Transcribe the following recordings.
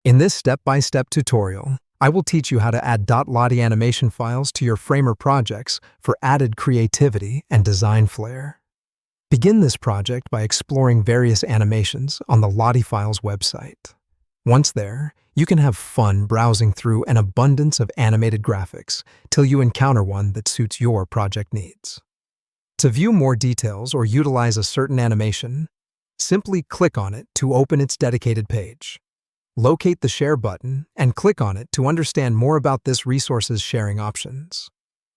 In this step-by-step tutorial, I will teach you how to add DotLottie animation files to your Framer projects for added creativity and design flair. Begin this project by exploring various animations on the Lottie Files website. Once there, you can have fun browsing through an abundance of animated graphics till you encounter one that suits your project needs. To view more details or utilize a certain animation, simply click on it to open its dedicated page. Locate the Share button and click on it to understand more about this resource's sharing options.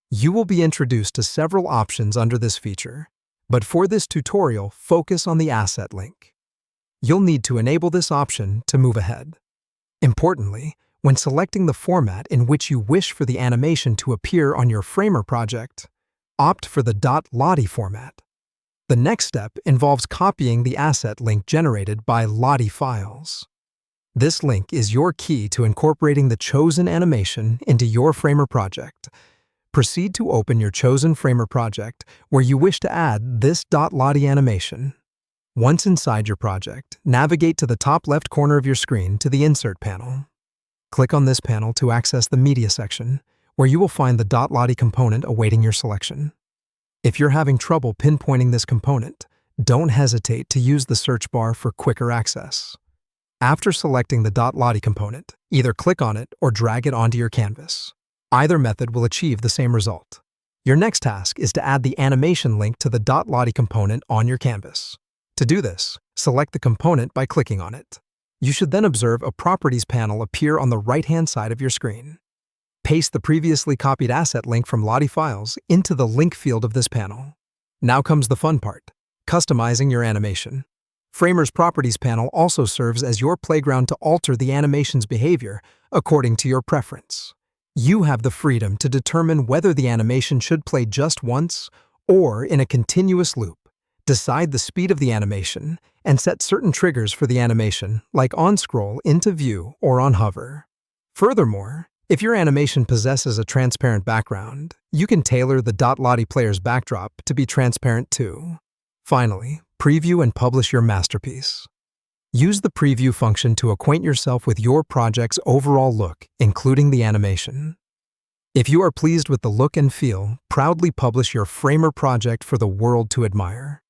You will be introduced to several options under this feature, but for this tutorial, focus on the asset link. You'll need to enable this option to move ahead. Importantly, when selecting the format in which you wish for the animation to appear on your Framer project, opt for the DotLottie format. The next step involves copying the asset link generated by Lottie Files. This link is your key to incorporating the chosen animation into your Framer project. Proceed to open your chosen Framer project where you wish to add this DotLottie animation. Once inside your project, navigate to the top left corner of your screen to the Insert panel. Click on this panel to access the Media section, where you will find the DotLottie component awaiting your selection. If you're having trouble pinpointing this component, don't hesitate to use the search bar for quicker access. After selecting the DotLottie component, either click on it or drag it onto your canvas. Either method will achieve the same result. Your next task is to add the animation link to the DotLottie component on your canvas. To do this, select the component by clicking on it. You should then observe a Properties panel appear on the right-hand side of your screen. Paste the previously copied asset link from Lottie Files into the link field of this panel. Now comes the fun part, customizing your animation. Framer's Properties panel also serves as your playground to alter the animation's behavior according to your preference. You have the freedom to determine whether the animation should play just once or in a continuous loop. Decide the speed of the animation and set certain triggers for the animation, like on scroll into view or on hover. Furthermore, if your animation possesses a transparent background, you can tailor the DotLottie player's backdrop to be transparent too. Finally, preview and publish your masterpiece. Use the preview function to acquaint yourself with your project's overall look, including the animation. If you are pleased with the look and feel, proudly publish your Framer project for the world to admire.